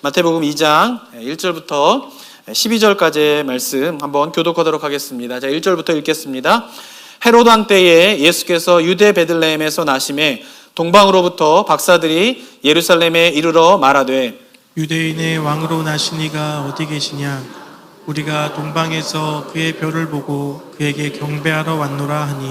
마태복음 2장 1절부터 12절까지의 말씀 한번 교독하도록 하겠습니다. 자, 1절부터 읽겠습니다. 헤롯 왕 때에 예수께서 유대 베들레헴에서 나심에 동방으로부터 박사들이 예루살렘에 이르러 말하되 유대인의 왕으로 나신 이가 어디 계시냐? 우리가 동방에서 그의 별을 보고 그에게 경배하러 왔노라 하니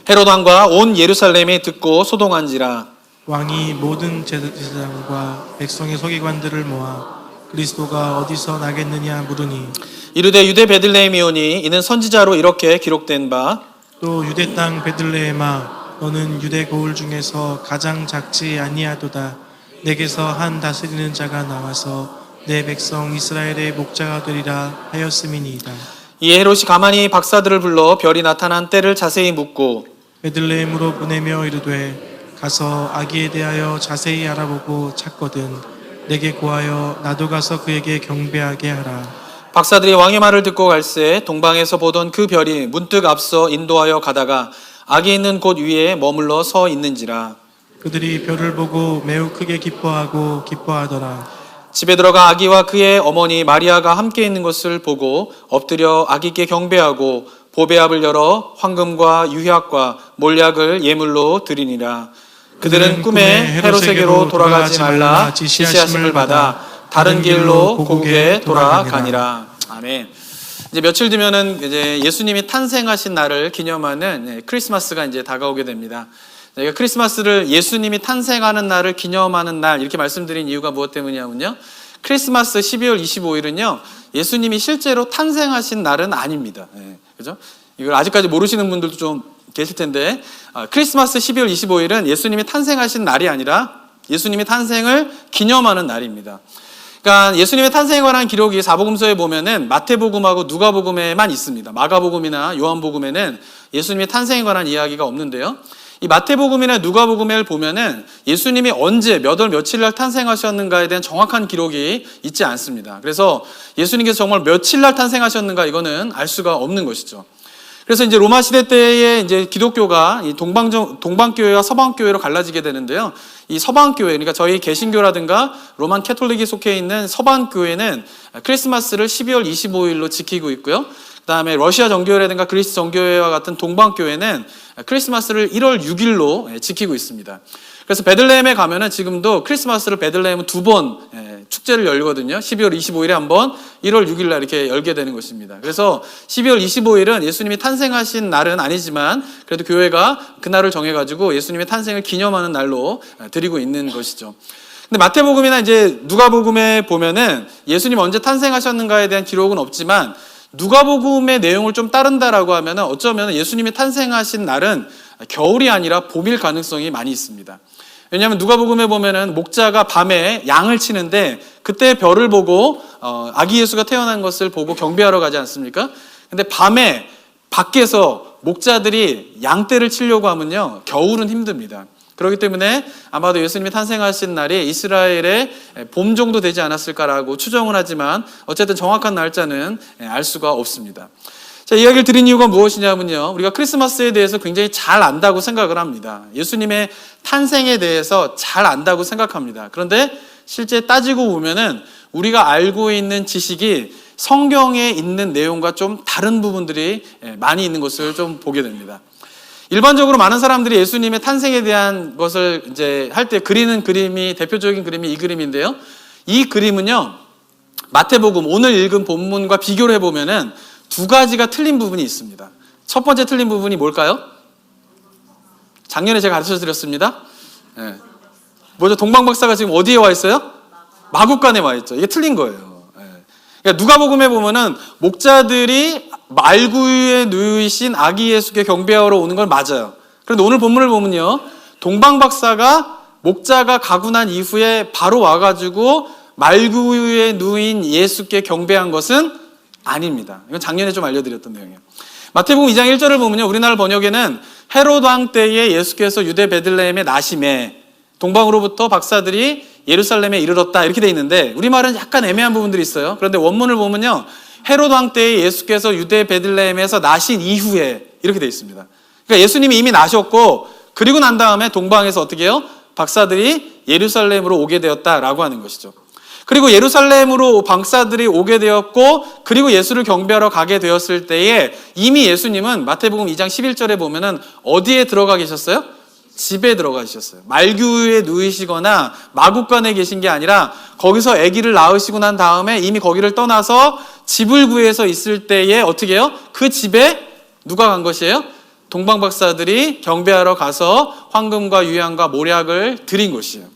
헤롯 왕과 온 예루살렘이 듣고 소동한지라. 왕이 모든 제사장과 백성의 서기관들을 모아 그리스도가 어디서 나겠느냐 물으니 이르되 유대 베들레헴이오니 이는 선지자로 이렇게 기록된 바 또 유대 땅 베들레헴아 너는 유대 고을 중에서 가장 작지 아니하도다. 내게서 한 다스리는 자가 나와서 내 백성 이스라엘의 목자가 되리라 하였음이니이다. 이에 헤롯이 가만히 박사들을 불러 별이 나타난 때를 자세히 묻고 베들레헴으로 보내며 이르되 가서 아기에 대하여 자세히 알아보고 찾거든 내게 고하여 나도 가서 그에게 경배하게 하라. 박사들이 왕의 말을 듣고 갈새 동방에서 보던 그 별이 문득 앞서 인도하여 가다가 아기 있는 곳 위에 머물러 서 있는지라. 그들이 별을 보고 매우 크게 기뻐하더라. 집에 들어가 아기와 그의 어머니 마리아가 함께 있는 것을 보고 엎드려 아기께 경배하고 보배압을 열어 황금과 유향과 몰약을 예물로 드리니라. 그들은 꿈에 헤롯에게로 돌아가지 말라 지시하심을 받아 다른 길로 고국에 돌아가니라. 아멘. 이제 며칠 뒤면은 이제 예수님이 탄생하신 날을 기념하는 크리스마스가 이제 다가오게 됩니다. 저희가 크리스마스를 예수님이 탄생하는 날을 기념하는 날 이렇게 말씀드린 이유가 무엇 때문이냐면요. 크리스마스 12월 25일은요. 예수님이 실제로 탄생하신 날은 아닙니다. 그죠? 이걸 아직까지 모르시는 분들도 좀 계실 텐데 크리스마스 12월 25일은 예수님이 탄생하신 날이 아니라 예수님의 탄생을 기념하는 날입니다. 그러니까 예수님의 탄생에 관한 기록이 사복음서에 보면은 마태복음하고 누가복음에만 있습니다. 마가복음이나 요한복음에는 예수님의 탄생에 관한 이야기가 없는데요. 이 마태복음이나 누가복음을 보면은 예수님이 언제 몇 월 며칠 날 탄생하셨는가에 대한 정확한 기록이 있지 않습니다. 그래서 예수님께서 정말 며칠 날 탄생하셨는가 이거는 알 수가 없는 것이죠. 그래서 이제 로마 시대 때에 이제 기독교가 이 동방교회와 서방교회로 갈라지게 되는데요. 이 서방교회, 그러니까 저희 개신교라든가 로만 캐톨릭이 속해 있는 서방교회는 크리스마스를 12월 25일로 지키고 있고요. 그 다음에 러시아 정교회라든가 그리스 정교회와 같은 동방교회는 크리스마스를 1월 6일로 지키고 있습니다. 그래서 베들레헴에 가면은 지금도 크리스마스를 베들레헴은 두 번 축제를 열거든요. 12월 25일에 한 번, 1월 6일 날 이렇게 열게 되는 것입니다. 그래서 12월 25일은 예수님이 탄생하신 날은 아니지만 그래도 교회가 그날을 정해가지고 예수님의 탄생을 기념하는 날로 드리고 있는 것이죠. 근데 마태복음이나 이제 누가복음에 보면은 예수님 언제 탄생하셨는가에 대한 기록은 없지만 누가복음의 내용을 좀 따른다라고 하면은 어쩌면 예수님이 탄생하신 날은 겨울이 아니라 봄일 가능성이 많이 있습니다. 왜냐하면 누가복음에 보면은 목자가 밤에 양을 치는데 그때 별을 보고 아기 예수가 태어난 것을 보고 경배하러 가지 않습니까? 근데 밤에 밖에서 목자들이 양떼를 치려고 하면요 겨울은 힘듭니다. 그렇기 때문에 아마도 예수님이 탄생하신 날이 이스라엘의 봄 정도 되지 않았을까라고 추정을 하지만 어쨌든 정확한 날짜는 알 수가 없습니다. 자, 이야기를 드린 이유가 무엇이냐면요. 우리가 크리스마스에 대해서 굉장히 잘 안다고 생각을 합니다. 예수님의 탄생에 대해서 잘 안다고 생각합니다. 그런데 실제 따지고 보면은 우리가 알고 있는 지식이 성경에 있는 내용과 좀 다른 부분들이 많이 있는 것을 좀 보게 됩니다. 일반적으로 많은 사람들이 예수님의 탄생에 대한 것을 이제 할 때 그리는 그림이 대표적인 그림이 이 그림인데요. 이 그림은요. 마태복음 오늘 읽은 본문과 비교를 해보면은 두 가지가 틀린 부분이 있습니다. 첫 번째 틀린 부분이 뭘까요? 작년에 제가 가르쳐 드렸습니다. 뭐죠? 동방박사가 지금 어디에 와 있어요? 마구간에 와 있죠. 이게 틀린 거예요. 그러니까 누가복음에 보면은 목자들이 말구유에 누이신 아기 예수께 경배하러 오는 건 맞아요. 그런데 오늘 본문을 보면요. 동방박사가 목자가 가고 난 이후에 바로 와가지고 말구유에 누인 예수께 경배한 것은 아닙니다. 이건 작년에 좀 알려드렸던 내용이에요. 마태복음 2장 1절을 보면요. 우리나라 번역에는 헤롯 왕 때에 예수께서 유대 베들레헴에 나심에 동방으로부터 박사들이 예루살렘에 이르렀다 이렇게 돼 있는데 우리말은 약간 애매한 부분들이 있어요. 그런데 원문을 보면요. 헤롯 왕 때에 예수께서 유대 베들레헴에서 나신 이후에 이렇게 돼 있습니다. 그러니까 예수님이 이미 나셨고 그리고 난 다음에 동방에서 어떻게 해요? 박사들이 예루살렘으로 오게 되었다라고 하는 것이죠. 그리고 예루살렘으로 박사들이 오게 되었고 그리고 예수를 경배하러 가게 되었을 때에 이미 예수님은 마태복음 2장 11절에 보면은 어디에 들어가 계셨어요? 집에 들어가 계셨어요. 말규에 누이시거나 마구간에 계신 게 아니라 거기서 아기를 낳으시고 난 다음에 이미 거기를 떠나서 집을 구해서 있을 때에 어떻게 해요? 그 집에 누가 간 것이에요? 동방박사들이 경배하러 가서 황금과 유향과 몰약을 드린 곳이에요.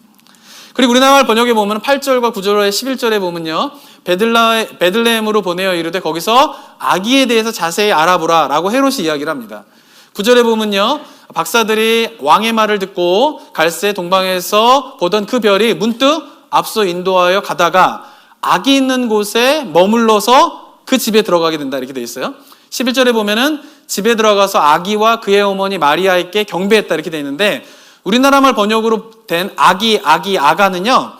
그리고 우리나라 번역에 보면 8절과 9절에 11절에 보면요, 베들레헴으로 보내어 이르되 거기서 아기에 대해서 자세히 알아보라 라고 헤롯이 이야기를 합니다. 9절에 보면요, 박사들이 왕의 말을 듣고 갈새 동방에서 보던 그 별이 문득 앞서 인도하여 가다가 아기 있는 곳에 머물러서 그 집에 들어가게 된다 이렇게 돼 있어요. 11절에 보면은 집에 들어가서 아기와 그의 어머니 마리아에게 경배했다 이렇게 돼 있는데, 우리나라 말 번역으로 된 아가는요,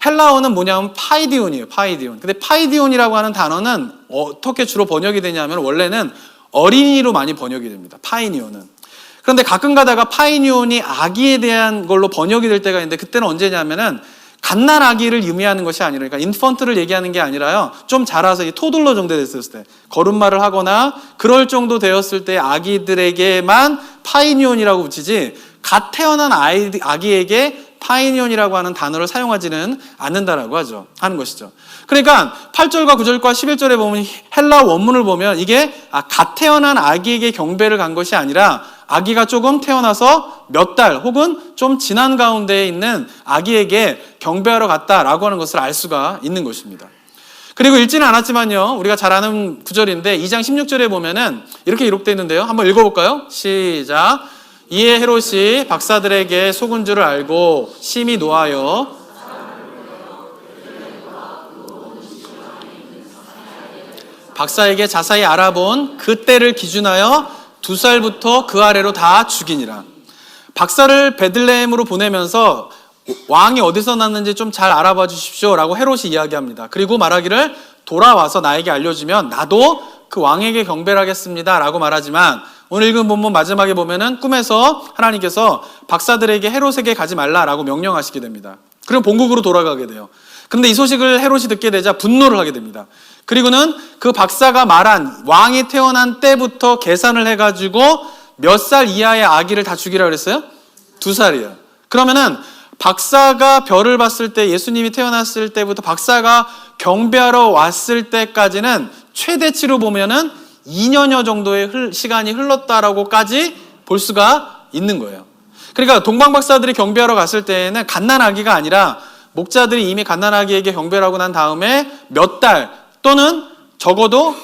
헬라어는 뭐냐면 파이디온이에요. 파이디온. 근데 파이디온이라고 하는 단어는 어떻게 주로 번역이 되냐면 원래는 어린이로 많이 번역이 됩니다. 파이니온은. 그런데 가끔 가다가 파이니온이 아기에 대한 걸로 번역이 될 때가 있는데, 그때는 언제냐면은 갓난 아기를 의미하는 것이 아니라, 그러니까 인펀트를 얘기하는 게 아니라요, 좀 자라서 이 토들러 정도 됐을 때, 걸음마를 하거나 그럴 정도 되었을 때 아기들에게만 파이니온이라고 붙이지, 갓 태어난 아기에게 파이니온이라고 하는 단어를 사용하지는 않는다라고 하는 것이죠. 그러니까 8절과 9절과 11절에 보면 헬라 원문을 보면 이게 갓 태어난 아기에게 경배를 간 것이 아니라 아기가 조금 태어나서 몇 달 혹은 좀 지난 가운데에 있는 아기에게 경배하러 갔다라고 하는 것을 알 수가 있는 것입니다. 그리고 읽지는 않았지만요, 우리가 잘 아는 구절인데 2장 16절에 보면은 이렇게 기록되어 있는데요. 한번 읽어볼까요? 시작. 이에 헤롯이 박사들에게 속은 줄을 알고 심히 노하여 박사에게 자세히 알아본 그때를 기준하여 2살부터 그 아래로 다 죽이니라. 박사를 베들레헴으로 보내면서 왕이 어디서 났는지 좀 잘 알아봐 주십시오 라고 헤롯이 이야기합니다. 그리고 말하기를 돌아와서 나에게 알려주면 나도 그 왕에게 경배를 하겠습니다 라고 말하지만, 오늘 읽은 본문 마지막에 보면은 꿈에서 하나님께서 박사들에게 헤롯에게 가지 말라라고 명령하시게 됩니다. 그럼 본국으로 돌아가게 돼요. 그런데 이 소식을 헤롯이 듣게 되자 분노를 하게 됩니다. 그리고는 그 박사가 말한 왕이 태어난 때부터 계산을 해가지고 몇 살 이하의 아기를 다 죽이라 그랬어요? 2살이에요. 그러면은 박사가 별을 봤을 때, 예수님이 태어났을 때부터 박사가 경배하러 왔을 때까지는 최대치로 보면은 2년여 정도의 시간이 흘렀다라고까지 볼 수가 있는 거예요. 그러니까 동방박사들이 경배하러 갔을 때에는 갓난아기가 아니라 목자들이 이미 갓난아기에게 경배를 하고 난 다음에 몇 달 또는 적어도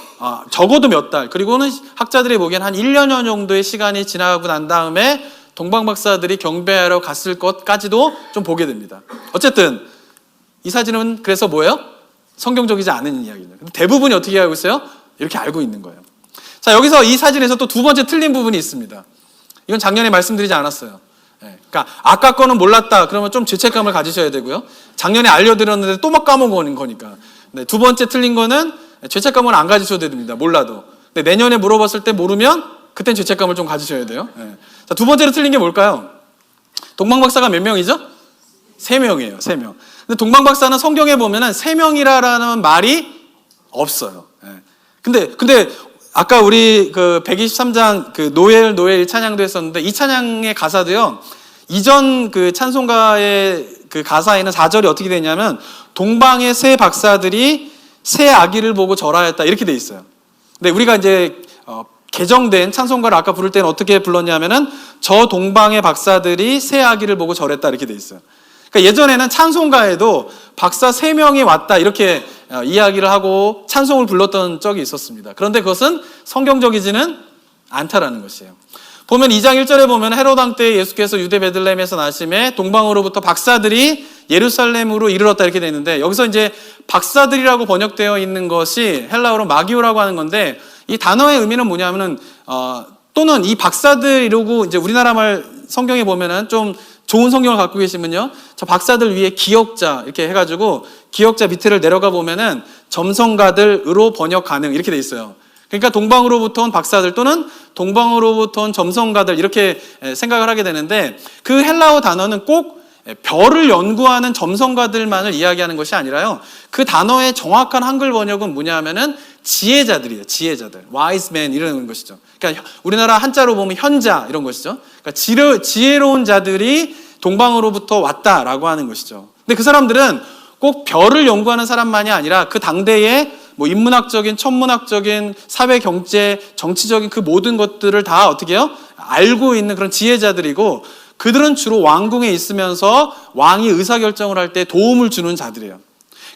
몇 달, 그리고는 학자들이 보기엔 한 1년여 정도의 시간이 지나고 난 다음에 동방박사들이 경배하러 갔을 것까지도 좀 보게 됩니다. 어쨌든 이 사진은 그래서 뭐예요? 성경적이지 않은 이야기입니다. 대부분이 어떻게 알고 있어요? 이렇게 알고 있는 거예요. 자, 여기서 이 사진에서 또 두 번째 틀린 부분이 있습니다. 이건 작년에 말씀드리지 않았어요. 그러니까 아까 거는 몰랐다 그러면 좀 죄책감을 가지셔야 되고요. 작년에 알려드렸는데 또 막 까먹은 거니까. 두 번째 틀린 거는 죄책감을 안 가지셔도 됩니다. 몰라도. 근데 내년에 물어봤을 때 모르면 그땐 죄책감을 좀 가지셔야 돼요. 자, 두 번째로 틀린 게 뭘까요? 동방박사가 몇 명이죠? 3명이에요. 3명. 근데 동방박사는 성경에 보면은 3명이라는 말이 없어요. 근데 아까 우리 그 123장 그 노엘 찬양도 했었는데, 이 찬양의 가사도요, 이전 그 찬송가의 그 가사에는 4절이 어떻게 되냐면 동방의 세 박사들이 새 아기를 보고 절하였다 이렇게 돼 있어요. 근데 우리가 이제 개정된 찬송가를 아까 부를 때는 어떻게 불렀냐면은 저 동방의 박사들이 새 아기를 보고 절했다 이렇게 돼 있어요. 그러니까 예전에는 찬송가에도 박사 3명이 왔다 이렇게 이야기를 하고 찬송을 불렀던 적이 있었습니다. 그런데 그것은 성경적이지는 않다라는 것이에요. 보면 2장 1절에 보면 헤롯 왕 때 예수께서 유대 베들레헴에서 나심에 동방으로부터 박사들이 예루살렘으로 이르렀다 이렇게 되어 있는데, 여기서 이제 박사들이라고 번역되어 있는 것이 헬라어로 마기오라고 하는 건데, 이 단어의 의미는 뭐냐면은 또는 이 박사들 이러고 이제 우리나라 말 성경에 보면은 좀 좋은 성경을 갖고 계시면요, 저 박사들 위에 기역자 이렇게 해가지고 기역자 밑에를 내려가 보면은 점성가들으로 번역 가능 이렇게 돼 있어요. 그러니까 동방으로부터 온 박사들 또는 동방으로부터 온 점성가들 이렇게 생각을 하게 되는데, 그 헬라어 단어는 꼭 별을 연구하는 점성가들만을 이야기하는 것이 아니라요. 그 단어의 정확한 한글 번역은 뭐냐 하면은 지혜자들이에요. 지혜자들. wise man 이런 것이죠. 그러니까 우리나라 한자로 보면 현자 이런 것이죠. 그러니까 지혜로운 자들이 동방으로부터 왔다라고 하는 것이죠. 근데 그 사람들은 꼭 별을 연구하는 사람만이 아니라 그 당대의 뭐 인문학적인, 천문학적인, 사회, 경제, 정치적인 그 모든 것들을 다 어떻게 해요? 알고 있는 그런 지혜자들이고, 그들은 주로 왕궁에 있으면서 왕이 의사결정을 할 때 도움을 주는 자들이에요.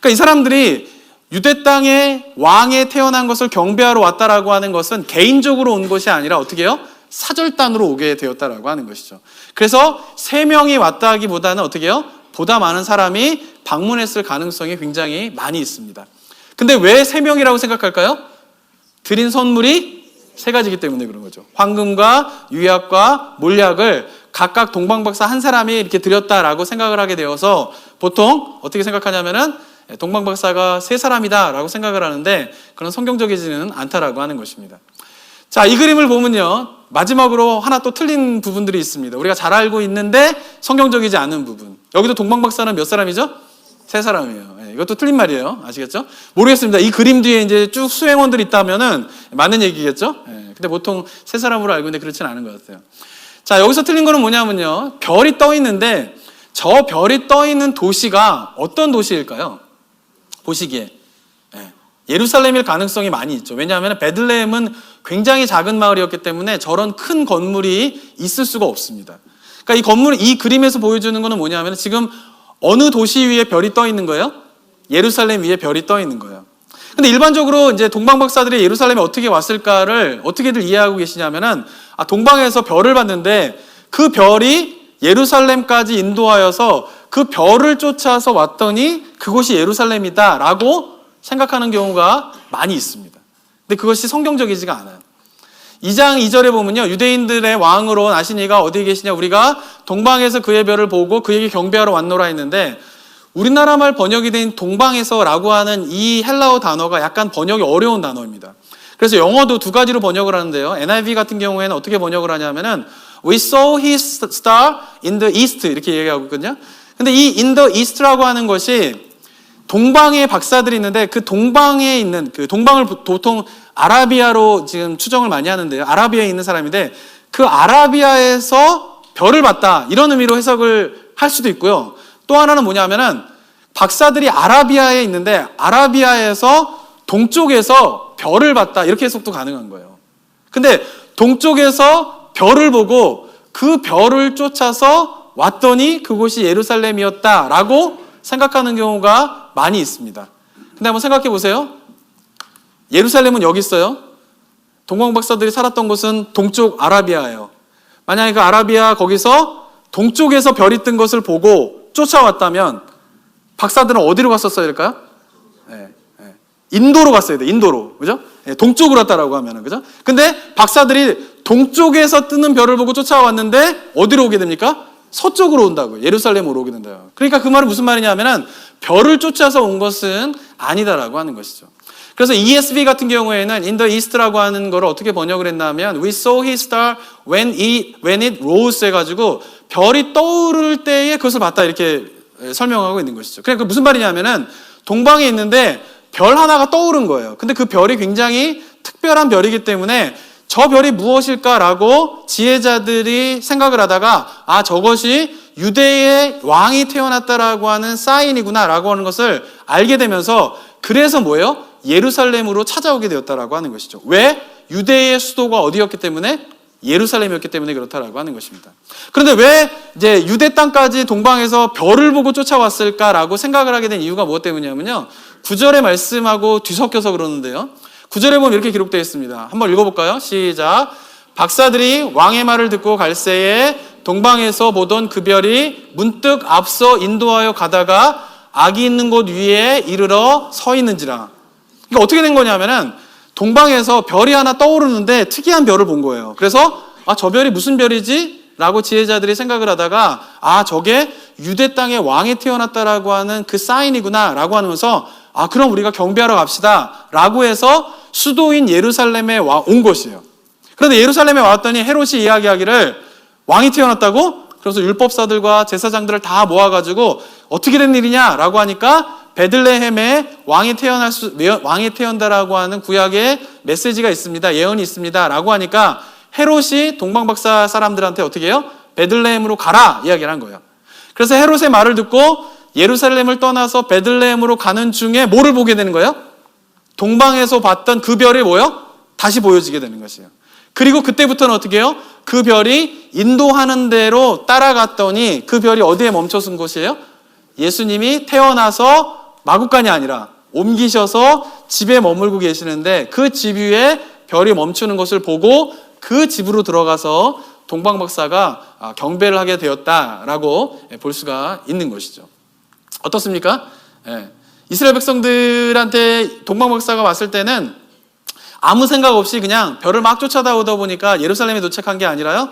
그러니까 이 사람들이 유대 땅에 왕에 태어난 것을 경배하러 왔다라고 하는 것은 개인적으로 온 것이 아니라 어떻게 해요? 사절단으로 오게 되었다라고 하는 것이죠. 그래서 3명이 왔다 하기보다는 어떻게 해요? 보다 많은 사람이 방문했을 가능성이 굉장히 많이 있습니다. 근데 왜 3명이라고 생각할까요? 드린 선물이 3가지이기 때문에 그런 거죠. 황금과 유약과 몰약을 각각 동방박사 한 사람이 이렇게 드렸다라고 생각을 하게 되어서 보통 어떻게 생각하냐면은 동방박사가 3사람이다 라고 생각을 하는데, 그런 성경적이지는 않다라고 하는 것입니다. 자, 이 그림을 보면요, 마지막으로 하나 또 틀린 부분들이 있습니다. 우리가 잘 알고 있는데 성경적이지 않은 부분. 여기도 동방박사는 몇 사람이죠? 3사람이에요. 이것도 틀린 말이에요. 아시겠죠? 모르겠습니다. 이 그림 뒤에 이제 쭉 수행원들이 있다면은 맞는 얘기겠죠? 근데 보통 3사람으로 알고 있는데 그렇지는 않은 것 같아요. 자, 여기서 틀린 거는 뭐냐면요, 별이 떠 있는데 저 별이 떠 있는 도시가 어떤 도시일까요? 보시기에 예루살렘일 가능성이 많이 있죠. 왜냐하면 베들레헴은 굉장히 작은 마을이었기 때문에 저런 큰 건물이 있을 수가 없습니다. 그러니까 이 건물, 이 그림에서 보여주는 거는 뭐냐면 지금 어느 도시 위에 별이 떠 있는 거예요? 예루살렘 위에 별이 떠 있는 거예요. 근데 일반적으로 이제 동방박사들이 예루살렘에 어떻게 왔을까를 어떻게들 이해하고 계시냐면은, 동방에서 별을 봤는데 그 별이 예루살렘까지 인도하여서 그 별을 쫓아서 왔더니 그곳이 예루살렘이다 라고 생각하는 경우가 많이 있습니다. 근데 그것이 성경적이지가 않아요. 2장 2절에 보면요, 유대인들의 왕으로 나신 이가 어디 계시냐, 우리가 동방에서 그의 별을 보고 그에게 경배하러 왔노라 했는데, 우리나라 말 번역이 된 동방에서 라고 하는 이 헬라어 단어가 약간 번역이 어려운 단어입니다. 그래서 영어도 2가지로 번역을 하는데요, NIV 같은 경우에는 어떻게 번역을 하냐면은 We saw his star in the east 이렇게 얘기하고 있거든요. 근데 이 in the east라고 하는 것이 동방의 박사들이 있는데, 그 동방에 있는, 그 동방을 보통 아라비아로 지금 추정을 많이 하는데요, 아라비아에 있는 사람인데 그 아라비아에서 별을 봤다 이런 의미로 해석을 할 수도 있고요. 또 하나는 뭐냐면은 박사들이 아라비아에 있는데 아라비아에서 동쪽에서 별을 봤다 이렇게 해석도 가능한 거예요. 근데 동쪽에서 별을 보고 그 별을 쫓아서 왔더니 그곳이 예루살렘이었다라고 생각하는 경우가 많이 있습니다. 근데 한번 생각해 보세요. 예루살렘은 여기 있어요. 동방박사들이 살았던 곳은 동쪽 아라비아예요. 만약에 그 아라비아 거기서 동쪽에서 별이 뜬 것을 보고 쫓아왔다면 박사들은 어디로 갔었어야 될까요? 인도로 갔어야 돼. 인도로. 그죠? 동쪽으로 갔다라고 하면은. 그죠? 근데 박사들이 동쪽에서 뜨는 별을 보고 쫓아왔는데 어디로 오게 됩니까? 서쪽으로 온다고요. 예루살렘으로 오게 된다요. 그러니까 그 말은 무슨 말이냐 하면은 별을 쫓아서 온 것은 아니다라고 하는 것이죠. 그래서 ESV 같은 경우에는 in the east라고 하는 거를 어떻게 번역을 했나 하면 We saw his star when it rose 해가지고 별이 떠오를 때에 그것을 봤다 이렇게 설명하고 있는 것이죠. 그러니까 무슨 말이냐면은 동방에 있는데 별 하나가 떠오른 거예요. 근데 그 별이 굉장히 특별한 별이기 때문에 저 별이 무엇일까라고 지혜자들이 생각을 하다가 저것이 유대의 왕이 태어났다라고 하는 사인이구나라고 하는 것을 알게 되면서 그래서 뭐예요? 예루살렘으로 찾아오게 되었다라고 하는 것이죠. 왜? 유대의 수도가 어디였기 때문에? 예루살렘이었기 때문에 그렇다라고 하는 것입니다. 그런데 왜 이제 유대 땅까지 동방에서 별을 보고 쫓아왔을까라고 생각을 하게 된 이유가 무엇 때문이냐면요, 9절의 말씀하고 뒤섞여서 그러는데요, 9절에 보면 이렇게 기록되어 있습니다. 한번 읽어볼까요? 시작. 박사들이 왕의 말을 듣고 갈새에 동방에서 보던 그 별이 문득 앞서 인도하여 가다가 악이 있는 곳 위에 이르러 서 있는지라. 그러니까 어떻게 된 거냐면은 동방에서 별이 하나 떠오르는데 특이한 별을 본 거예요. 그래서 저 별이 무슨 별이지? 라고 지혜자들이 생각을 하다가 저게 유대 땅에 왕이 태어났다라고 하는 그 사인이구나 라고 하면서 그럼 우리가 경배하러 갑시다 라고 해서 수도인 예루살렘에 온 것이에요. 그런데 예루살렘에 왔더니 헤롯이 이야기하기를 왕이 태어났다고? 그래서 율법사들과 제사장들을 다 모아가지고 어떻게 된 일이냐라고 하니까 베들레헴에 왕이 태어난다라고 하는 구약의 메시지가 있습니다. 예언이 있습니다라고 하니까 헤롯이 동방박사 사람들한테 어떻게 해요? 베들레헴으로 가라 이야기를 한 거예요. 그래서 헤롯의 말을 듣고 예루살렘을 떠나서 베들레헴으로 가는 중에 뭐를 보게 되는 거예요? 동방에서 봤던 그 별이 뭐예요? 다시 보여지게 되는 것이에요. 그리고 그때부터는 어떻게 해요? 그 별이 인도하는 대로 따라갔더니 그 별이 어디에 멈춰선 곳이에요? 예수님이 태어나서 마구간이 아니라 옮기셔서 집에 머물고 계시는데 그 집 위에 별이 멈추는 것을 보고 그 집으로 들어가서 동방박사가 경배를 하게 되었다라고 볼 수가 있는 것이죠. 어떻습니까? 이스라엘 백성들한테 동방박사가 왔을 때는 아무 생각 없이 그냥 별을 막 쫓아다오다 보니까 예루살렘에 도착한 게 아니라요.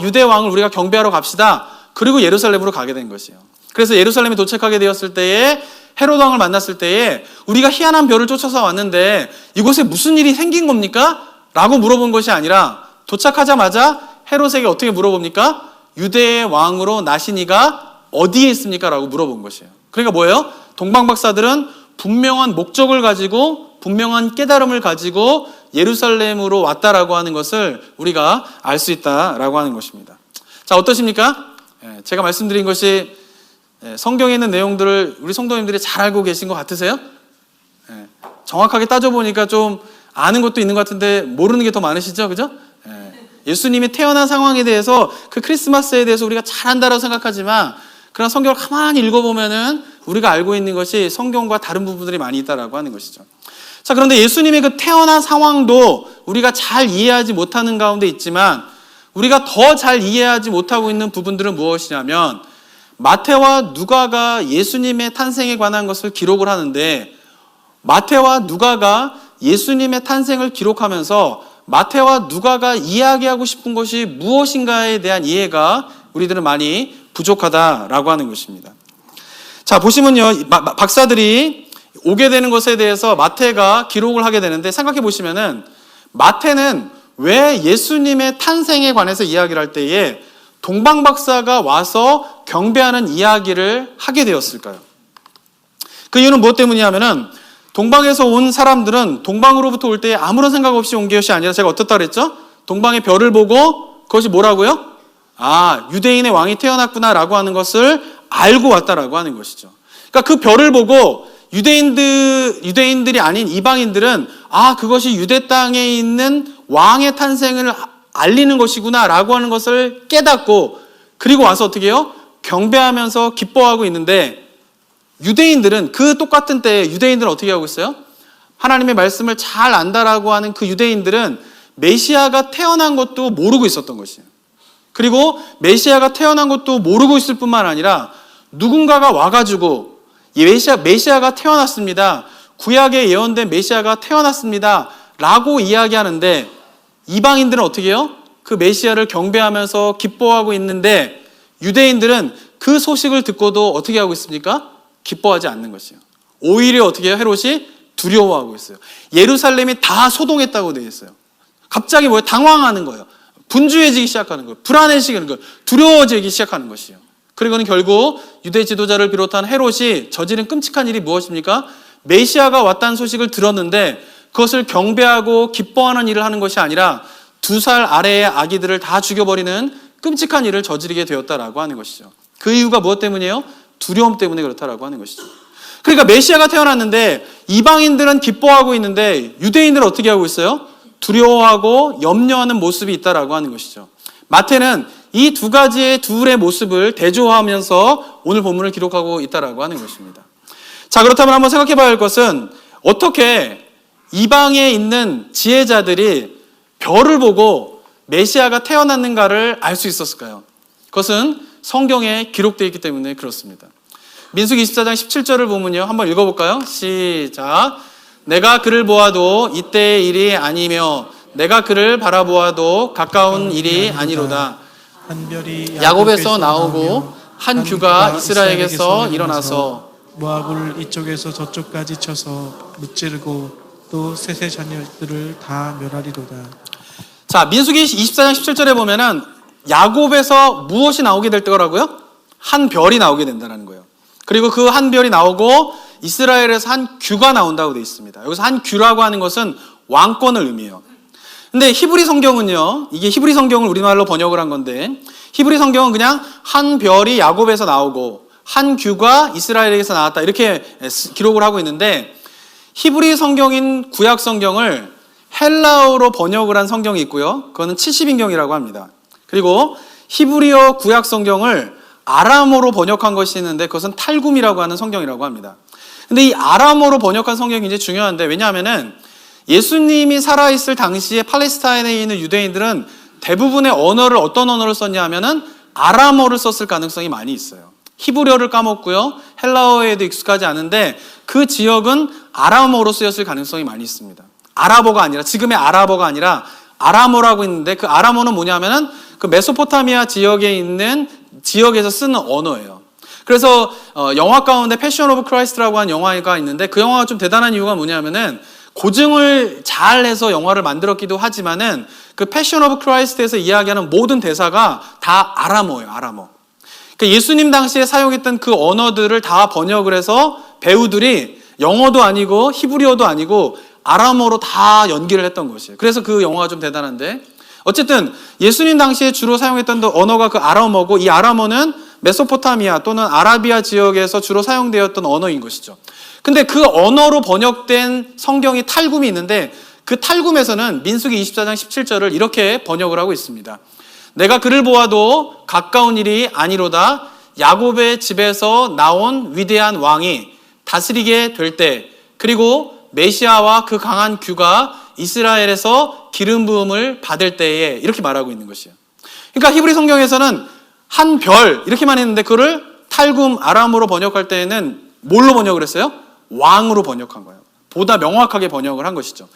유대 왕을 우리가 경배하러 갑시다. 그리고 예루살렘으로 가게 된 것이에요. 그래서 예루살렘에 도착하게 되었을 때에 헤롯 왕을 만났을 때에 우리가 희한한 별을 쫓아서 왔는데 이곳에 무슨 일이 생긴 겁니까? 라고 물어본 것이 아니라 도착하자마자 헤롯에게 어떻게 물어봅니까? 유대의 왕으로 나신 이가 어디에 있습니까? 라고 물어본 것이에요. 그러니까 뭐예요? 동방박사들은 분명한 목적을 가지고 분명한 깨달음을 가지고 예루살렘으로 왔다라고 하는 것을 우리가 알 수 있다라고 하는 것입니다. 자, 어떠십니까? 제가 말씀드린 것이 성경에 있는 내용들을 우리 성도님들이 잘 알고 계신 것 같으세요? 정확하게 따져보니까 좀 아는 것도 있는 것 같은데 모르는 게 더 많으시죠? 그죠? 예수님이 태어난 상황에 대해서 그 크리스마스에 대해서 우리가 잘 안다라고 생각하지만 그러나 성경을 가만히 읽어보면은 우리가 알고 있는 것이 성경과 다른 부분들이 많이 있다라고 하는 것이죠. 자, 그런데 예수님의 그 태어난 상황도 우리가 잘 이해하지 못하는 가운데 있지만 우리가 더 잘 이해하지 못하고 있는 부분들은 무엇이냐면 마태와 누가가 예수님의 탄생에 관한 것을 기록을 하는데 마태와 누가가 예수님의 탄생을 기록하면서 마태와 누가가 이야기하고 싶은 것이 무엇인가에 대한 이해가 우리들은 많이 부족하다라고 하는 것입니다. 자, 보시면요. 박사들이 오게 되는 것에 대해서 마태가 기록을 하게 되는데 생각해 보시면은 마태는 왜 예수님의 탄생에 관해서 이야기를 할 때에 동방박사가 와서 경배하는 이야기를 하게 되었을까요? 그 이유는 무엇 때문이냐면은 동방에서 온 사람들은 동방으로부터 올 때 아무런 생각 없이 온 것이 아니라 제가 어떻다 그랬죠? 동방의 별을 보고 그것이 뭐라고요? 유대인의 왕이 태어났구나라고 하는 것을 알고 왔다라고 하는 것이죠. 그러니까 그 별을 보고 유대인들이 아닌 이방인들은 그것이 유대 땅에 있는 왕의 탄생을 알리는 것이구나라고 하는 것을 깨닫고 그리고 와서 어떻게 해요? 경배하면서 기뻐하고 있는데 유대인들은 그 똑같은 때에 유대인들은 어떻게 하고 있어요? 하나님의 말씀을 잘 안다라고 하는 그 유대인들은 메시아가 태어난 것도 모르고 있었던 것이에요. 그리고 메시아가 태어난 것도 모르고 있을 뿐만 아니라 누군가가 와가지고 메시아가 태어났습니다. 구약에 예언된 메시아가 태어났습니다. 라고 이야기하는데 이방인들은 어떻게 해요? 그 메시아를 경배하면서 기뻐하고 있는데 유대인들은 그 소식을 듣고도 어떻게 하고 있습니까? 기뻐하지 않는 것이에요. 오히려 어떻게 해요? 헤롯이 두려워하고 있어요. 예루살렘이 다 소동했다고 되어 있어요. 갑자기 당황하는 거예요. 분주해지기 시작하는 거예요. 불안해지는 거예요. 두려워지기 시작하는 것이에요. 그리고는 결국 유대 지도자를 비롯한 헤롯이 저지른 끔찍한 일이 무엇입니까? 메시아가 왔다는 소식을 들었는데 그것을 경배하고 기뻐하는 일을 하는 것이 아니라 2살 아래의 아기들을 다 죽여버리는 끔찍한 일을 저지르게 되었다라고 하는 것이죠. 그 이유가 무엇 때문이에요? 두려움 때문에 그렇다라고 하는 것이죠. 그러니까 메시아가 태어났는데 이방인들은 기뻐하고 있는데 유대인들은 어떻게 하고 있어요? 두려워하고 염려하는 모습이 있다라고 하는 것이죠. 마태는 이 두 가지의 둘의 모습을 대조하면서 오늘 본문을 기록하고 있다라고 하는 것입니다. 자, 그렇다면 한번 생각해 봐야 할 것은 어떻게 이방에 있는 지혜자들이 별을 보고 메시아가 태어났는가를 알 수 있었을까요? 그것은 성경에 기록되어 있기 때문에 그렇습니다. 민수기 24장 17절을 보면요. 한번 읽어볼까요? 시작. 내가 그를 보아도 이때의 일이 아니며 내가 그를 바라보아도 가까운 일이 아니로다. 한 별이 야곱에서 나오고 한 규가 이스라엘에게서 일어나서 모압을 이쪽에서 저쪽까지 쳐서 무찌르고 또 셋의 자녀들을 다 멸하리로다. 자, 민수기 24장 17절에 보면은 야곱에서 무엇이 나오게 될 거라고요? 한 별이 나오게 된다는 거예요. 그리고 그 한 별이 나오고 이스라엘에서 한 규가 나온다고 되어 있습니다. 여기서 한 규라고 하는 것은 왕권을 의미해요. 근데 히브리 성경은요, 이게 히브리 성경을 우리말로 번역을 한 건데, 히브리 성경은 그냥 한 별이 야곱에서 나오고 한 규가 이스라엘에서 나왔다 이렇게 기록을 하고 있는데, 히브리 성경인 구약 성경을 헬라어로 번역을 한 성경이 있고요. 그거는 70인경이라고 합니다. 그리고 히브리어 구약 성경을 아람어로 번역한 것이 있는데 그것은 탈굼이라고 하는 성경이라고 합니다. 근데 이 아람어로 번역한 성경이 이제 중요한데, 왜냐하면은 예수님이 살아있을 당시에 팔레스타인에 있는 유대인들은 대부분의 언어를 어떤 언어를 썼냐 하면은 아람어를 썼을 가능성이 많이 있어요. 히브리어를 까먹고요. 헬라어에도 익숙하지 않은데 그 지역은 아람어로 쓰였을 가능성이 많이 있습니다. 아랍어가 아니라, 지금의 아랍어가 아니라 아람어라고 있는데, 그 아람어는 뭐냐면은 그 메소포타미아 지역에 있는 지역에서 쓰는 언어예요. 그래서 영화 가운데 패션 오브 크라이스트라고 하는 영화가 있는데, 그 영화가 좀 대단한 이유가 뭐냐면은 고증을 잘 해서 영화를 만들었기도 하지만은 그 패션 오브 크라이스트에서 이야기하는 모든 대사가 다 아람어예요. 아람어. 그러니까 예수님 당시에 사용했던 그 언어들을 다 번역을 해서 배우들이 영어도 아니고 히브리어도 아니고 아람어로 다 연기를 했던 것이에요. 그래서 그 영화가 좀 대단한데, 어쨌든 예수님 당시에 주로 사용했던 언어가 그 아람어고, 이 아람어는 메소포타미아 또는 아라비아 지역에서 주로 사용되었던 언어인 것이죠. 근데 그 언어로 번역된 성경이 탈굼이 있는데, 그 탈굼에서는 민수기 24장 17절을 이렇게 번역을 하고 있습니다. 내가 그를 보아도 가까운 일이 아니로다. 야곱의 집에서 나온 위대한 왕이 다스리게 될 때, 그리고 메시아와 그 강한 규가 이스라엘에서 기름 부음을 받을 때에, 이렇게 말하고 있는 것이에요. 그러니까 히브리 성경에서는 한 별 이렇게만 했는데, 그거를 탈굼 아람어로 번역할 때에는 뭘로 번역을 했어요? 왕으로 번역한 거예요. 보다 명확하게 번역을 한 것이죠.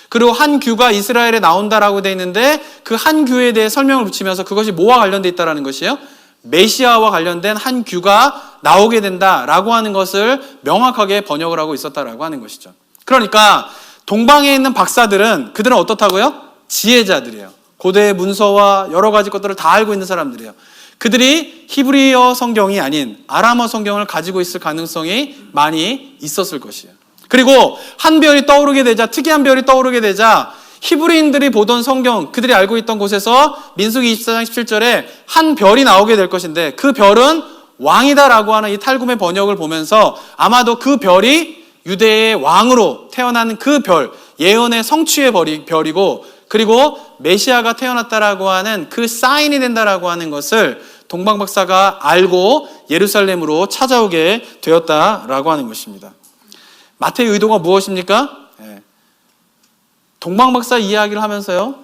그리고 한 규가 이스라엘에 나온다라고 되어 있는데, 그 한 규에 대해 설명을 붙이면서 그것이 뭐와 관련되어 있다는 것이에요? 메시아와 관련된 한 규가 나오게 된다라고 하는 것을 명확하게 번역을 하고 있었다라고 하는 것이죠. 그러니까 동방에 있는 박사들은, 그들은 어떻다고요? 지혜자들이에요. 고대의 문서와 여러 가지 것들을 다 알고 있는 사람들이에요. 그들이 히브리어 성경이 아닌 아람어 성경을 가지고 있을 가능성이 많이 있었을 것이에요. 그리고 한 별이 떠오르게 되자, 특이한 별이 떠오르게 되자, 히브리인들이 보던 성경, 그들이 알고 있던 곳에서 민수기 24장 17절에 한 별이 나오게 될 것인데, 그 별은 왕이다라고 하는 이 탈굼의 번역을 보면서 아마도 그 별이 유대의 왕으로 태어나는 그 별, 예언의 성취의 별이고, 그리고 메시아가 태어났다라고 하는 그 사인이 된다라고 하는 것을 동방박사가 알고 예루살렘으로 찾아오게 되었다라고 하는 것입니다. 마태의 의도가 무엇입니까? 동방박사 이야기를 하면서요,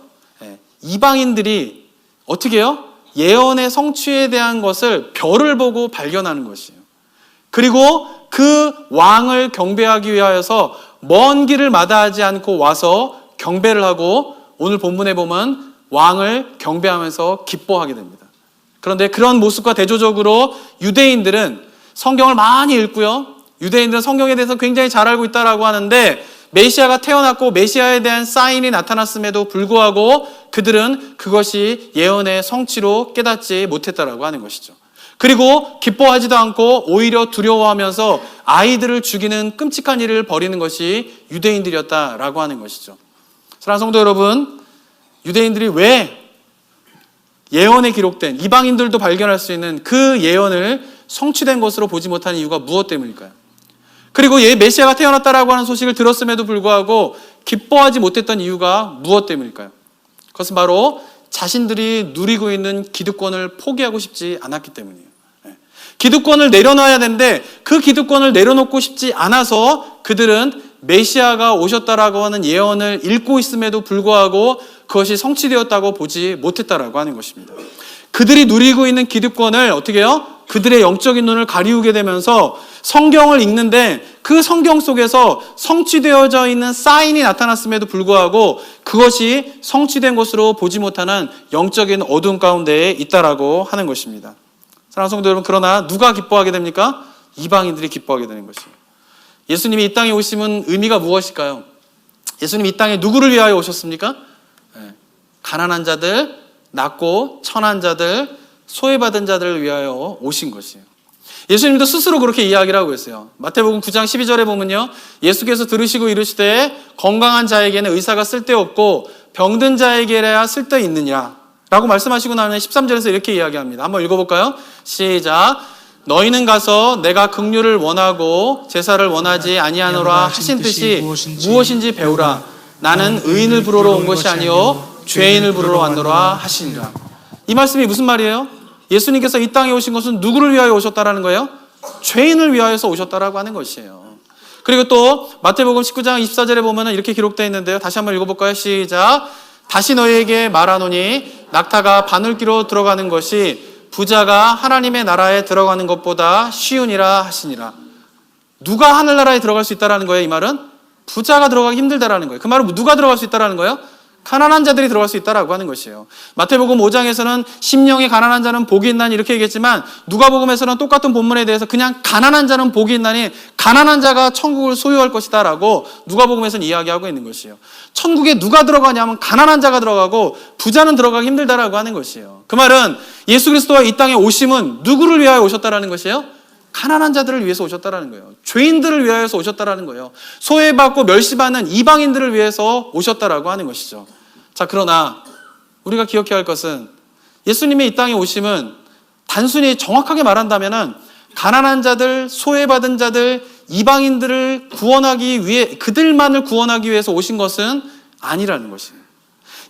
이방인들이 어떻게 해요? 예언의 성취에 대한 것을 별을 보고 발견하는 것이에요. 그리고 그 왕을 경배하기 위하여서 먼 길을 마다하지 않고 와서 경배를 하고, 오늘 본문에 보면 왕을 경배하면서 기뻐하게 됩니다. 그런데 그런 모습과 대조적으로 유대인들은 성경을 많이 읽고요, 유대인들은 성경에 대해서 굉장히 잘 알고 있다라고 하는데, 메시아가 태어났고 메시아에 대한 사인이 나타났음에도 불구하고 그들은 그것이 예언의 성취로 깨닫지 못했다라고 하는 것이죠. 그리고 기뻐하지도 않고 오히려 두려워하면서 아이들을 죽이는 끔찍한 일을 벌이는 것이 유대인들이었다라고 하는 것이죠. 사랑하는 성도 여러분, 유대인들이 왜 예언에 기록된, 이방인들도 발견할 수 있는 그 예언을 성취된 것으로 보지 못하는 이유가 무엇 때문일까요? 그리고 메시아가 태어났다라고 하는 소식을 들었음에도 불구하고 기뻐하지 못했던 이유가 무엇 때문일까요? 그것은 바로 자신들이 누리고 있는 기득권을 포기하고 싶지 않았기 때문이에요. 기득권을 내려놔야 되는데 그 기득권을 내려놓고 싶지 않아서 그들은 메시아가 오셨다라고 하는 예언을 읽고 있음에도 불구하고 그것이 성취되었다고 보지 못했다라고 하는 것입니다. 그들이 누리고 있는 기득권을 어떻게 해요? 그들의 영적인 눈을 가리우게 되면서 성경을 읽는데 그 성경 속에서 성취되어져 있는 사인이 나타났음에도 불구하고 그것이 성취된 것으로 보지 못하는 영적인 어둠 가운데에 있다라고 하는 것입니다. 사랑하는 성도 여러분, 그러나 누가 기뻐하게 됩니까? 이방인들이 기뻐하게 되는 것이에요. 예수님이 이 땅에 오심은 의미가 무엇일까요? 예수님이 이 땅에 누구를 위하여 오셨습니까? 가난한 자들, 낮고 천한 자들, 소외받은 자들을 위하여 오신 것이에요. 예수님도 스스로 그렇게 이야기를 하고 있어요. 마태복음 9장 12절에 보면요, 예수께서 들으시고 이르시되 건강한 자에게는 의사가 쓸데없고 병든 자에게야 쓸데있느냐 라고 말씀하시고 나면 13절에서 이렇게 이야기합니다. 한번 읽어볼까요? 시작. 너희는 가서 내가 긍휼을 원하고 제사를 원하지 아니하노라 하신 뜻이 무엇인지 배우라. 나는 의인을 부르러 온 것이 아니요 죄인을 부르러 왔노라 하시니라. 이 말씀이 무슨 말이에요? 예수님께서 이 땅에 오신 것은 누구를 위하여 오셨다라는 거예요? 죄인을 위하여서 오셨다라고 하는 것이에요. 그리고 또 마태복음 19장 24절에 보면 이렇게 기록되어 있는데요. 다시 한번 읽어볼까요? 시작. 다시 너희에게 말하노니 낙타가 바늘귀로 들어가는 것이 부자가 하나님의 나라에 들어가는 것보다 쉬우니라 하시니라. 누가 하늘나라에 들어갈 수 있다라는 거예요? 이 말은 부자가 들어가기 힘들다라는 거예요. 그 말은 누가 들어갈 수 있다라는 거예요? 가난한 자들이 들어갈 수 있다라고 하는 것이에요. 마태복음 5장에서는 심령이 가난한 자는 복이 있나니 이렇게 얘기했지만 누가복음에서는 똑같은 본문에 대해서 그냥 가난한 자는 복이 있나니 가난한 자가 천국을 소유할 것이다 라고 누가복음에서는 이야기하고 있는 것이에요. 천국에 누가 들어가냐면 가난한 자가 들어가고 부자는 들어가기 힘들다라고 하는 것이에요. 그 말은 예수 그리스도가 이 땅에 오심은 누구를 위하여 오셨다라는 것이에요? 가난한 자들을 위해서 오셨다라는 거예요. 죄인들을 위하여서 오셨다라는 거예요. 소외받고 멸시받는 이방인들을 위해서 오셨다라고 하는 것이죠. 자, 그러나 우리가 기억해야 할 것은 예수님의 이 땅에 오심은 단순히 정확하게 말한다면은 가난한 자들, 소외받은 자들, 이방인들을 구원하기 위해, 그들만을 구원하기 위해서 오신 것은 아니라는 것이에요.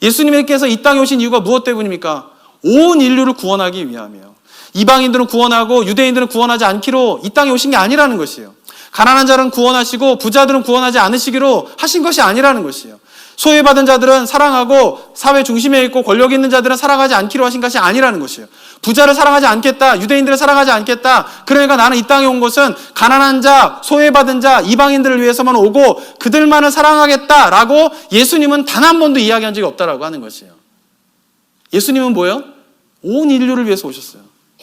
예수님께서 이 땅에 오신 이유가 무엇 때문입니까? 온 인류를 구원하기 위함이에요. 이방인들은 구원하고 유대인들은 구원하지 않기로 이 땅에 오신 게 아니라는 것이에요. 가난한 자는 구원하시고 부자들은 구원하지 않으시기로 하신 것이 아니라는 것이에요. 소외받은 자들은 사랑하고 사회 중심에 있고 권력 있는 자들은 사랑하지 않기로 하신 것이 아니라는 것이에요. 부자를 사랑하지 않겠다, 유대인들을 사랑하지 않겠다. 그러니까 나는 이 땅에 온 것은 가난한 자, 소외받은 자, 이방인들을 위해서만 오고 그들만을 사랑하겠다라고 예수님은 단 한 번도 이야기한 적이 없다라고 하는 것이에요. 예수님은 뭐예요? 온 인류를 위해서 오셨어요.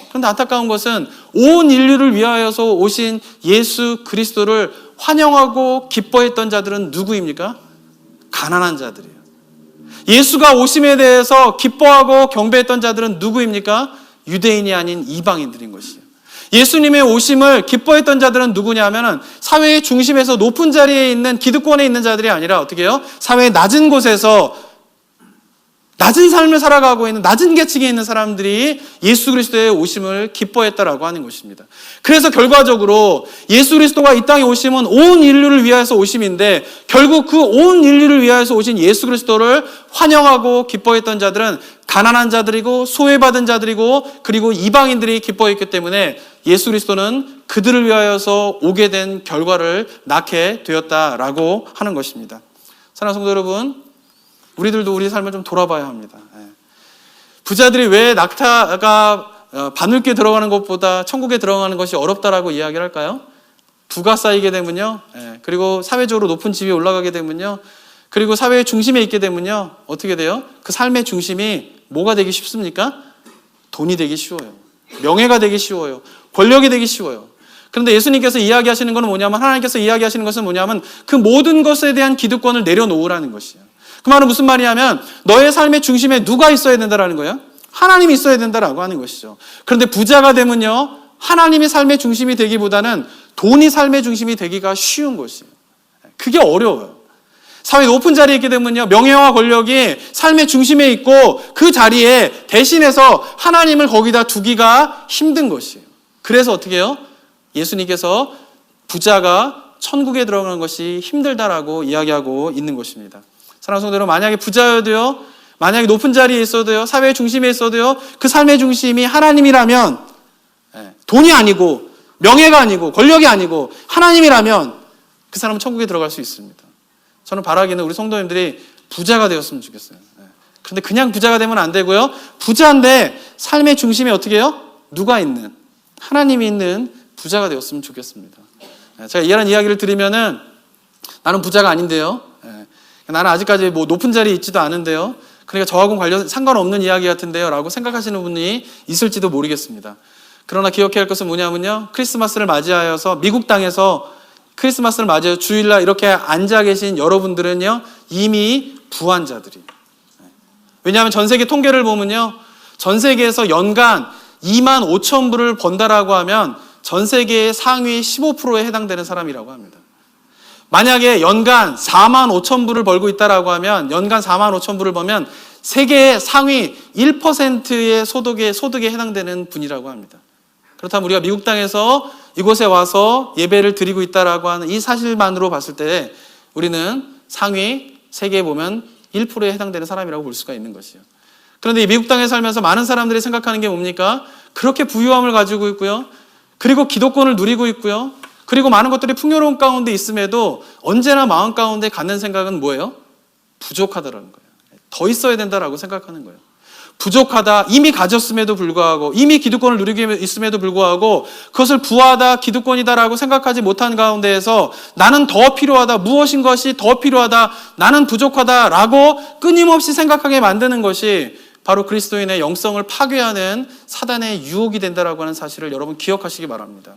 그런데 안타까운 것은 온 인류를 위하여서 오신 예수 그리스도를 환영하고 기뻐했던 자들은 누구입니까? 가난한 자들이에요. 예수가 오심에 대해서 기뻐하고 경배했던 자들은 누구입니까? 유대인이 아닌 이방인들인 것이에요. 예수님의 오심을 기뻐했던 자들은 누구냐면 사회의 중심에서 높은 자리에 있는 기득권에 있는 자들이 아니라 어떻게 해요? 사회의 낮은 곳에서 낮은 삶을 살아가고 있는 낮은 계층에 있는 사람들이 예수 그리스도의 오심을 기뻐했다라고 하는 것입니다. 그래서 결과적으로 예수 그리스도가 이 땅에 오심은 온 인류를 위하여서 오심인데 결국 그 온 인류를 위하여서 오신 예수 그리스도를 환영하고 기뻐했던 자들은 가난한 자들이고 소외받은 자들이고 그리고 이방인들이 기뻐했기 때문에 예수 그리스도는 그들을 위하여서 오게 된 결과를 낳게 되었다라고 하는 것입니다. 사랑하는 성도 여러분, 우리들도 우리 삶을 좀 돌아봐야 합니다. 부자들이 왜 낙타가 바늘귀에 들어가는 것보다 천국에 들어가는 것이 어렵다라고 이야기를 할까요? 부가 쌓이게 되면요. 그리고 사회적으로 높은 집에 올라가게 되면요. 그리고 사회의 중심에 있게 되면요. 어떻게 돼요? 그 삶의 중심이 뭐가 되기 쉽습니까? 돈이 되기 쉬워요. 명예가 되기 쉬워요. 권력이 되기 쉬워요. 그런데 예수님께서 이야기하시는 것은 뭐냐면 하나님께서 이야기하시는 것은 뭐냐면 그 모든 것에 대한 기득권을 내려놓으라는 것이에요. 그 말은 무슨 말이냐면 너의 삶의 중심에 누가 있어야 된다라는 거예요? 하나님이 있어야 된다라고 하는 것이죠. 그런데 부자가 되면요, 하나님이 삶의 중심이 되기보다는 돈이 삶의 중심이 되기가 쉬운 것이에요. 그게 어려워요. 사회 높은 자리에 있게 되면요, 명예와 권력이 삶의 중심에 있고 그 자리에 대신해서 하나님을 거기다 두기가 힘든 것이에요. 그래서 어떻게 해요? 예수님께서 부자가 천국에 들어가는 것이 힘들다라고 이야기하고 있는 것입니다. 사랑하는 성도 여러분, 만약에 부자여도요, 만약에 높은 자리에 있어도요, 사회의 중심에 있어도요, 그 삶의 중심이 하나님이라면, 돈이 아니고 명예가 아니고 권력이 아니고 하나님이라면 그 사람은 천국에 들어갈 수 있습니다. 저는 바라기는 우리 성도님들이 부자가 되었으면 좋겠어요. 그런데 그냥 부자가 되면 안 되고요, 부자인데 삶의 중심에 어떻게 해요? 누가 있는, 하나님이 있는 부자가 되었으면 좋겠습니다. 제가 이런 이야기를 드리면은 나는 부자가 아닌데요, 나는 아직까지 뭐 높은 자리에 있지도 않은데요, 그러니까 저하고는 상관없는 이야기 같은데요 라고 생각하시는 분이 있을지도 모르겠습니다. 그러나 기억해야 할 것은 뭐냐면요, 크리스마스를 맞이하여서 미국 땅에서 크리스마스를 맞이하여 주일날 이렇게 앉아 계신 여러분들은요, 이미 부한 자들이에요. 왜냐하면 전 세계 통계를 보면요, 전 세계에서 연간 2만 5천 불을 번다라고 하면 전 세계의 상위 15%에 해당되는 사람이라고 합니다. 만약에 연간 4만 5천 불을 벌고 있다라고 하면, 연간 4만 5천 불을 벌면 세계의 상위 1%의 소득에 해당되는 분이라고 합니다. 그렇다면 우리가 미국 땅에서 이곳에 와서 예배를 드리고 있다라고 하는 이 사실만으로 봤을 때 우리는 상위 세계에 보면 1%에 해당되는 사람이라고 볼 수가 있는 것이요. 그런데 이 미국 땅에 살면서 많은 사람들이 생각하는 게 뭡니까? 그렇게 부유함을 가지고 있고요, 그리고 기독권을 누리고 있고요, 그리고 많은 것들이 풍요로운 가운데 있음에도 언제나 마음 가운데 갖는 생각은 뭐예요? 부족하다라는 거예요. 더 있어야 된다라고 생각하는 거예요. 부족하다, 이미 가졌음에도 불구하고, 이미 기득권을 누리고 있음에도 불구하고 그것을 부하다, 기득권이다라고 생각하지 못한 가운데에서 나는 더 필요하다, 무엇인 것이 더 필요하다, 나는 부족하다라고 끊임없이 생각하게 만드는 것이 바로 그리스도인의 영성을 파괴하는 사단의 유혹이 된다라고 하는 사실을 여러분 기억하시기 바랍니다.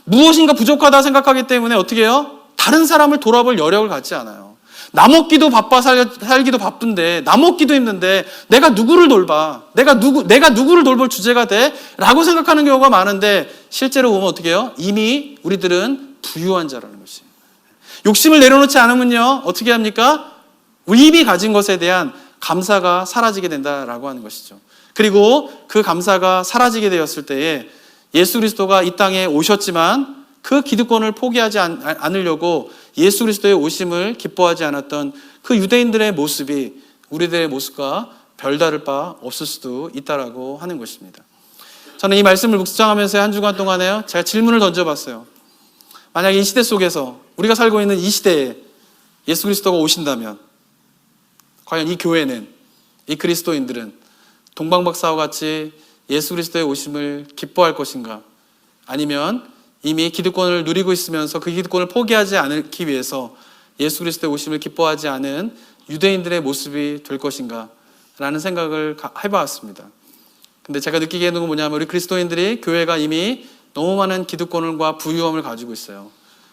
무엇인가 부족하다 생각하기 때문에 어떻게 해요? 다른 사람을 돌아볼 여력을 갖지 않아요. 나 먹기도 바빠, 살기도 바쁜데, 나 먹기도 힘든데 내가 누구를 돌봐? 내가 누구를 돌볼 주제가 돼? 라고 생각하는 경우가 많은데, 실제로 보면 어떻게 해요? 이미 우리들은 부유한 자라는 것이. 욕심을 내려놓지 않으면요, 어떻게 합니까? 우리 이미 가진 것에 대한 감사가 사라지게 된다라고 하는 것이죠. 그리고 그 감사가 사라지게 되었을 때에 예수 그리스도가 이 땅에 오셨지만 그 기득권을 포기하지 않으려고 예수 그리스도의 오심을 기뻐하지 않았던 그 유대인들의 모습이 우리들의 모습과 별다를 바 없을 수도 있다라고 하는 것입니다. 저는 이 말씀을 묵상하면서 한 주간 동안에요, 제가 질문을 던져봤어요. 만약에 이 시대 속에서, 우리가 살고 있는 이 시대에 예수 그리스도가 오신다면 과연 이 교회는, 이 그리스도인들은 동방박사와 같이 예수 그리스도의 오심을 기뻐할 것인가? 아니면 이미 기득권을 누리고 있으면서 그 기득권을 포기하지 않기 위해서 예수 그리스도의 오심을 기뻐하지 않은 유대인들의 모습이 될 것인가? 라는 생각을 해봤습니다. 근데 제가 느끼게 되는 건 뭐냐면, 우리 그리스도인들이, 교회가 이미 너무 많은 기득권과 부유함을 가지고 있어요.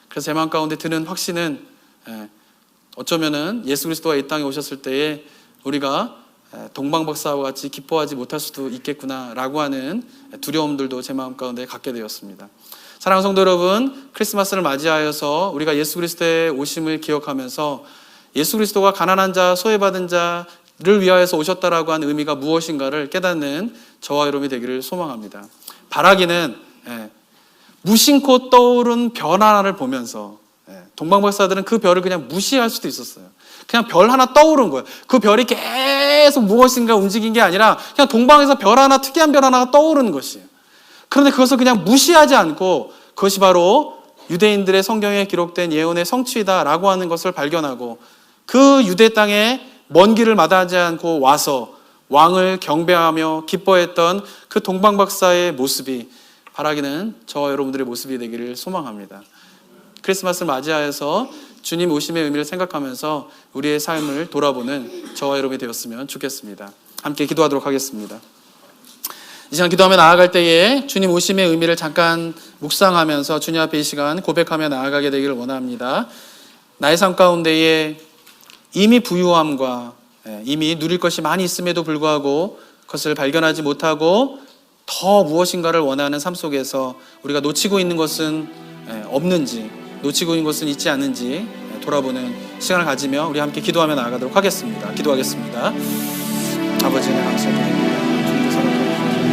그래서 제 마음 가운데 드는 확신은, 어쩌면은 예수 그리스도가 이 땅에 오셨을 때에 우리가 동방박사와 같이 기뻐하지 못할 수도 있겠구나라고 하는 두려움들도 제 마음 가운데 갖게 되었습니다. 사랑하는 성도 여러분, 크리스마스를 맞이하여서 우리가 예수 그리스도의 오심을 기억하면서 예수 그리스도가 가난한 자, 소외받은 자를 위하여서 오셨다라고 하는 의미가 무엇인가를 깨닫는 저와 여러분이 되기를 소망합니다. 바라기는 무심코 떠오른 별 하나를 보면서, 동방박사들은 그 별을 그냥 무시할 수도 있었어요. 그냥 별 하나 떠오른 거예요. 그 별이 계속 무엇인가 움직인 게 아니라 그냥 동방에서 별 하나, 특이한 별 하나가 떠오르는 것이에요. 그런데 그것을 그냥 무시하지 않고 그것이 바로 유대인들의 성경에 기록된 예언의 성취다라고 하는 것을 발견하고, 그 유대 땅에 먼 길을 마다하지 않고 와서 왕을 경배하며 기뻐했던 그 동방박사의 모습이 바라기는 저와 여러분들의 모습이 되기를 소망합니다. 크리스마스를 맞이하여서 주님 오심의 의미를 생각하면서 우리의 삶을 돌아보는 저와 여러분이 되었으면 좋겠습니다. 함께 기도하도록 하겠습니다. 이 시간 기도하며 나아갈 때에 주님 오심의 의미를 잠깐 묵상하면서 주님 앞에 이 시간 고백하며 나아가게 되기를 원합니다. 나의 삶 가운데에 이미 부유함과 이미 누릴 것이 많이 있음에도 불구하고 그것을 발견하지 못하고 더 무엇인가를 원하는 삶 속에서 우리가 놓치고 있는 것은 없는지, 놓치고 있는 것은 있지 않는지 돌아보는 시간을 가지며 우리 함께 기도하며 나아가도록 하겠습니다. 기도하겠습니다. 아버지, 내 감사드립니다. 주님의 사랑과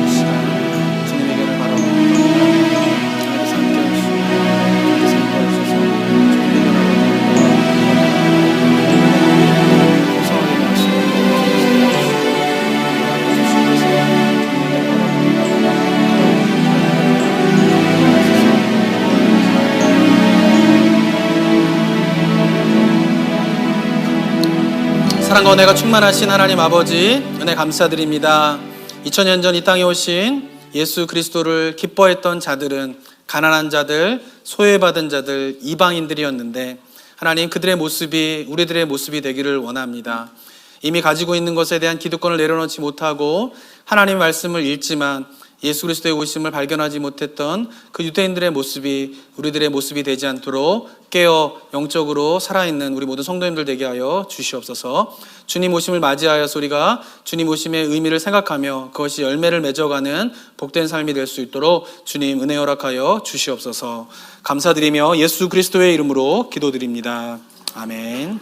시간, 주님의 견을 바라봅니다. 하나님께서 함께 하시고 하나님께서 인도하셔서 주님의 견을 바라봅니다. 고소하게 하시고 사랑과 은혜가 충만하신 하나님 아버지, 은혜 감사드립니다. 2000년 전 이 땅에 오신 예수 그리스도를 기뻐했던 자들은 가난한 자들, 소외받은 자들, 이방인들이었는데 하나님, 그들의 모습이 우리들의 모습이 되기를 원합니다. 이미 가지고 있는 것에 대한 기득권을 내려놓지 못하고 하나님의 말씀을 읽지만 예수 그리스도의 오심을 발견하지 못했던 그 유대인들의 모습이 우리들의 모습이 되지 않도록 깨어 영적으로 살아있는 우리 모든 성도님들 되게 하여 주시옵소서. 주님 오심을 맞이하여서 우리가 주님 오심의 의미를 생각하며 그것이 열매를 맺어가는 복된 삶이 될 수 있도록 주님 은혜 허락하여 주시옵소서. 감사드리며 예수 그리스도의 이름으로 기도드립니다. 아멘.